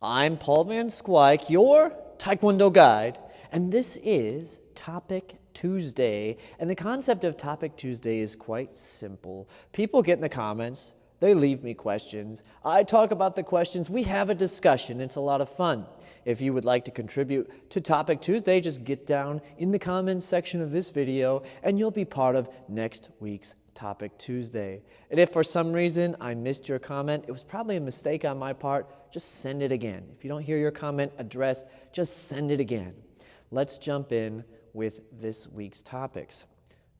I'm Paul Van Squike, your Taekwondo guide, and this is Topic Tuesday. And the concept of Topic Tuesday is quite simple. People get in the comments, they leave me questions. I talk about the questions, we have a discussion. It's a lot of fun. If you would like to contribute to Topic Tuesday, just get down in the comments section of this video and you'll be part of next week's Topic Tuesday. And if for some reason I missed your comment, it was probably a mistake on my part, just send it again. If you don't hear your comment addressed, just send it again. Let's jump in with this week's topics.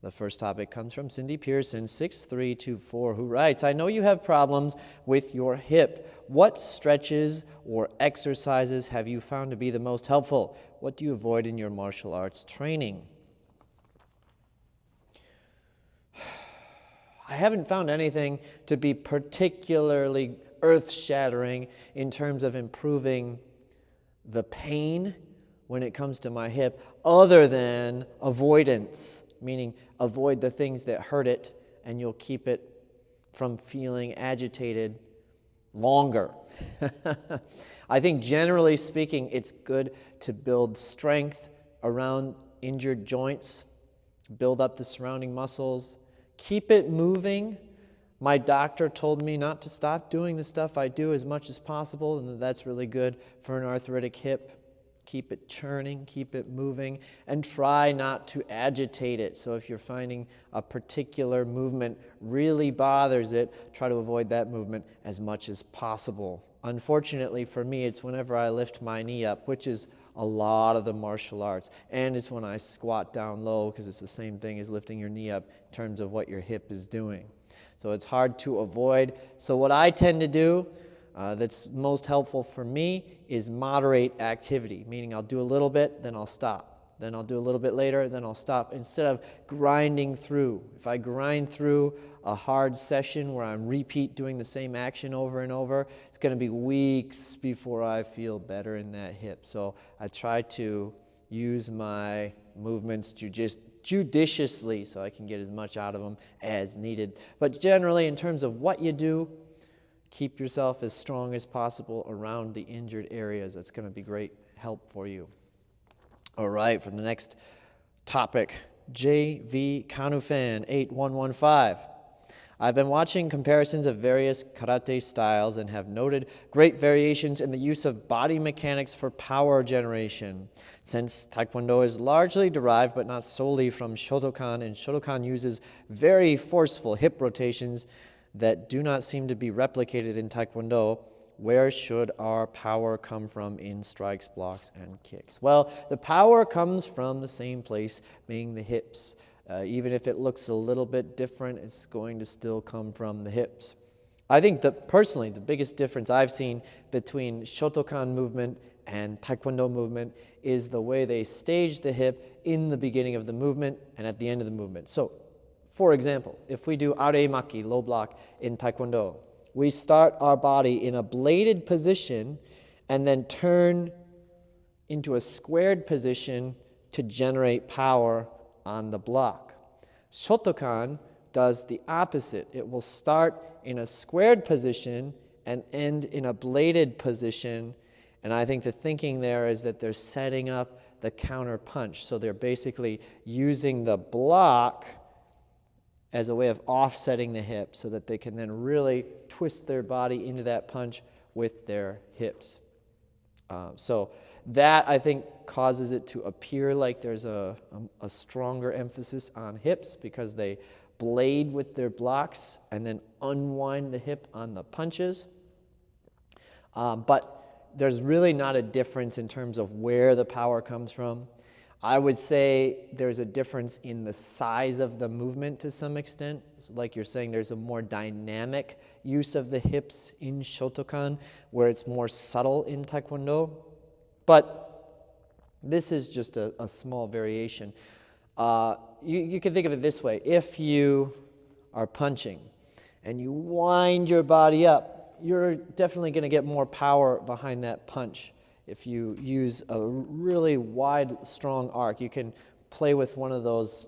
The first topic comes from Cindy Pearson, 6324, who writes, I know you have problems with your hip. What stretches or exercises have you found to be the most helpful? What do you avoid in your martial arts training? I haven't found anything to be particularly earth-shattering in terms of improving the pain when it comes to my hip, other than avoidance, meaning avoid the things that hurt it and you'll keep it from feeling agitated longer. I think generally speaking, it's good to build strength around injured joints, build up the surrounding muscles, keep it moving. My doctor told me not to stop doing the stuff I do as much as possible, and that's really good for an arthritic hip. Keep it churning, keep it moving, and try not to agitate it. So if you're finding a particular movement really bothers it, try to avoid that movement as much as possible. Unfortunately for me, it's whenever I lift my knee up, which is a lot of the martial arts, and it's when I squat down low, because it's the same thing as lifting your knee up in terms of what your hip is doing. So it's hard to avoid. So what I tend to do that's most helpful for me is moderate activity, meaning I'll do a little bit, then I'll stop. Then I'll do a little bit later, then I'll stop, instead of grinding through. If I grind through a hard session where I'm repeat doing the same action over and over, it's going to be weeks before I feel better in that hip. So I try to use my movements judiciously so I can get as much out of them as needed. But generally, in terms of what you do, keep yourself as strong as possible around the injured areas. That's going to be great help for you. All right, for the next topic, JV Kanufan 8115. I've been watching comparisons of various karate styles and have noted great variations in the use of body mechanics for power generation. Since Taekwondo is largely derived but not solely from Shotokan, and Shotokan uses very forceful hip rotations that do not seem to be replicated in Taekwondo, where should our power come from in strikes, blocks, and kicks? Well, the power comes from the same place, being the hips. Even if it looks a little bit different, it's going to still come from the hips. I think that personally, the biggest difference I've seen between Shotokan movement and Taekwondo movement is the way they stage the hip in the beginning of the movement and at the end of the movement. So, for example, if we do aremaki, low block, in Taekwondo, we start our body in a bladed position and then turn into a squared position to generate power on the block. Shotokan does the opposite. It will start in a squared position and end in a bladed position. And I think the thinking there is that they're setting up the counter punch. So they're basically using the block as a way of offsetting the hip so that they can then really twist their body into that punch with their hips. So that, I think, causes it to appear like there's a stronger emphasis on hips because they blade with their blocks and then unwind the hip on the punches. But there's really not a difference in terms of where the power comes from. I would say there's a difference in the size of the movement to some extent. So like you're saying, there's a more dynamic use of the hips in Shotokan, where it's more subtle in Taekwondo. But this is just a small variation. You can think of it this way. If you are punching and you wind your body up, you're definitely going to get more power behind that punch. If you use a really wide, strong arc, you can play with one of those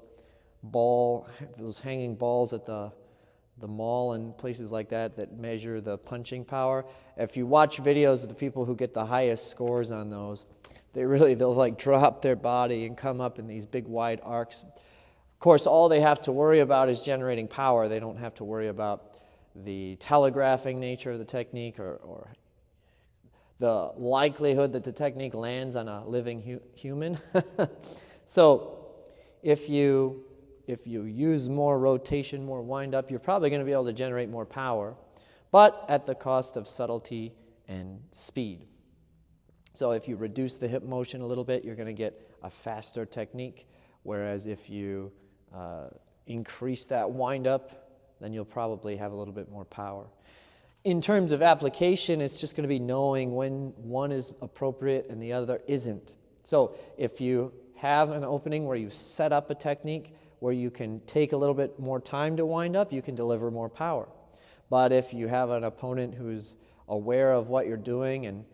hanging balls at the the mall and places like that measure the punching power. If you watch videos of the people who get the highest scores on those, they'll like drop their body and come up in these big wide arcs. Of course, all they have to worry about is generating power. They don't have to worry about the telegraphing nature of the technique or the likelihood that the technique lands on a living human. So if you use more rotation, more wind-up, you're probably going to be able to generate more power, but at the cost of subtlety and speed. So if you reduce the hip motion a little bit, you're going to get a faster technique, whereas if you increase that wind-up, then you'll probably have a little bit more power. In terms of application, it's just going to be knowing when one is appropriate and the other isn't. So if you have an opening where you set up a technique where you can take a little bit more time to wind up, you can deliver more power. But if you have an opponent who's aware of what you're doing and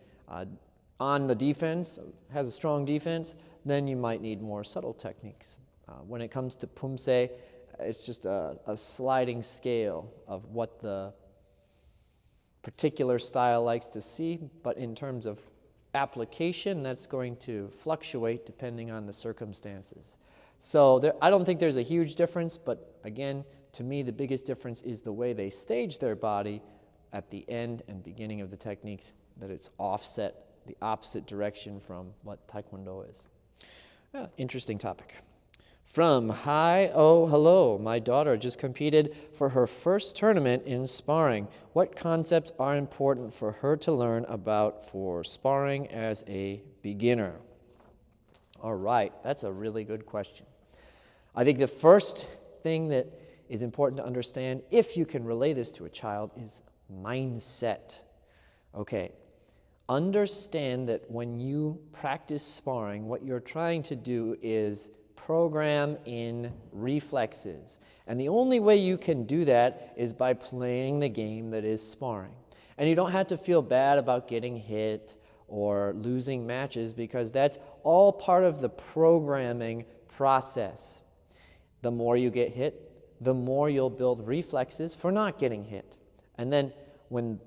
on the defense, has a strong defense, then you might need more subtle techniques. When it comes to pumse, it's just a sliding scale of what the particular style likes to see, but in terms of application, that's going to fluctuate depending on the circumstances. So I don't think there's a huge difference, but again, to me, the biggest difference is the way they stage their body at the end and beginning of the techniques, that it's offset the opposite direction from what Taekwondo is. Interesting topic. From Hi, oh, hello. My daughter just competed for her first tournament in sparring. What concepts are important for her to learn about for sparring as a beginner? All right, that's a really good question. I think the first thing that is important to understand, if you can relay this to a child, is mindset. Okay, understand that when you practice sparring, what you're trying to do is program in reflexes. And the only way you can do that is by playing the game that is sparring. And you don't have to feel bad about getting hit or losing matches, because that's all part of the programming process. The more you get hit, the more you'll build reflexes for not getting hit. And then when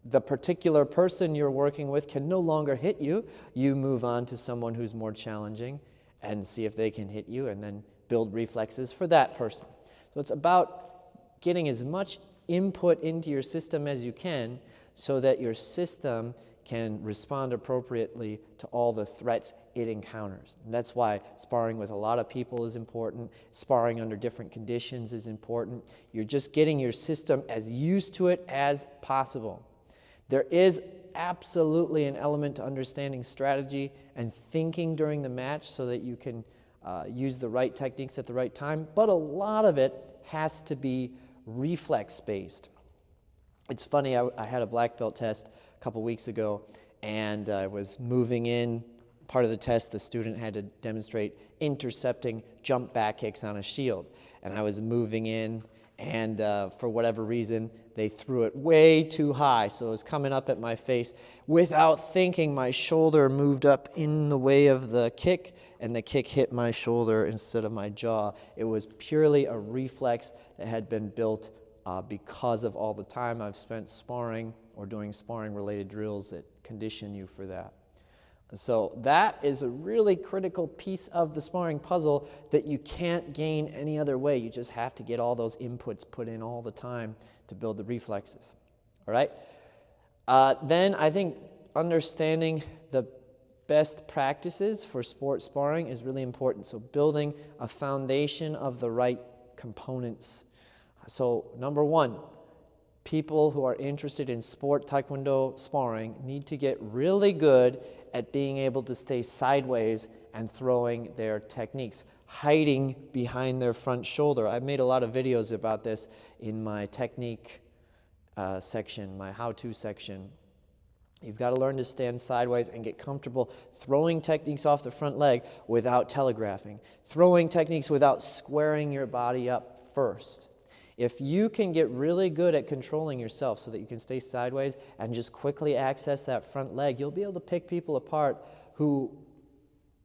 the particular person you're working with can no longer hit you, you move on to someone who's more challenging and see if they can hit you, and then build reflexes for that person. So it's about getting as much input into your system as you can so that your system can respond appropriately to all the threats it encounters. And that's why sparring with a lot of people is important. Sparring under different conditions is important. You're just getting your system as used to it as possible. There is absolutely an element to understanding strategy and thinking during the match so that you can use the right techniques at the right time, but a lot of it has to be reflex-based. It's funny, I had a black belt test a couple weeks ago, and I was moving in. Part of the test, the student had to demonstrate intercepting jump back kicks on a shield, and I was moving in, and for whatever reason, they threw it way too high, so it was coming up at my face. Without thinking, my shoulder moved up in the way of the kick, and the kick hit my shoulder instead of my jaw. It was purely a reflex that had been built because of all the time I've spent sparring or doing sparring-related drills that condition you for that. So that is a really critical piece of the sparring puzzle that you can't gain any other way. You just have to get all those inputs put in all the time to build the reflexes. All right? Then I think understanding the best practices for sport sparring is really important. So building a foundation of the right components. So number one, people who are interested in sport Taekwondo sparring need to get really good at being able to stay sideways and throwing their techniques, hiding behind their front shoulder. I've made a lot of videos about this in my technique section, my how-to section. You've got to learn to stand sideways and get comfortable throwing techniques off the front leg without telegraphing, throwing techniques without squaring your body up first. If you can get really good at controlling yourself so that you can stay sideways and just quickly access that front leg, you'll be able to pick people apart who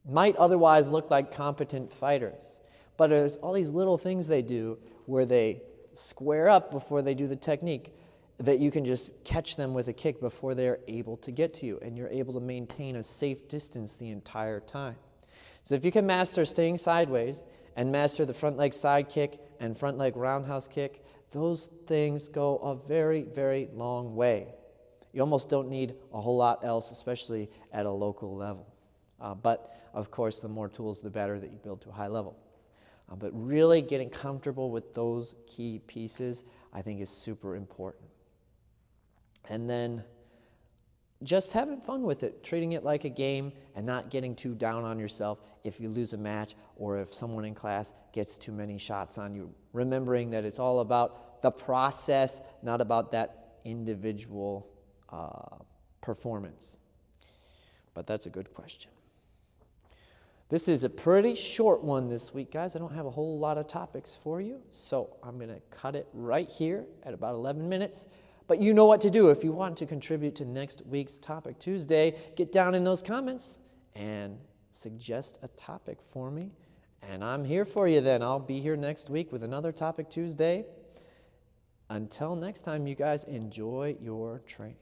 might otherwise look like competent fighters. But there's all these little things they do where they square up before they do the technique, that you can just catch them with a kick before they're able to get to you, and you're able to maintain a safe distance the entire time. So if you can master staying sideways and master the front leg side kick and front leg roundhouse kick, those things go a very, very long way. You almost don't need a whole lot else, especially at a local level. But of course, the more tools, the better that you build to a high level. But really getting comfortable with those key pieces, I think, is super important. And then just having fun with it, treating it like a game and not getting too down on yourself if you lose a match or if someone in class gets too many shots on you. Remembering that it's all about the process, not about that individual performance. But that's a good question. This is a pretty short one this week, guys. I don't have a whole lot of topics for you, so I'm going to cut it right here at about 11 minutes. But you know what to do if you want to contribute to next week's Topic Tuesday. Get down in those comments and suggest a topic for me. And I'm here for you then. I'll be here next week with another Topic Tuesday. Until next time, you guys, enjoy your training.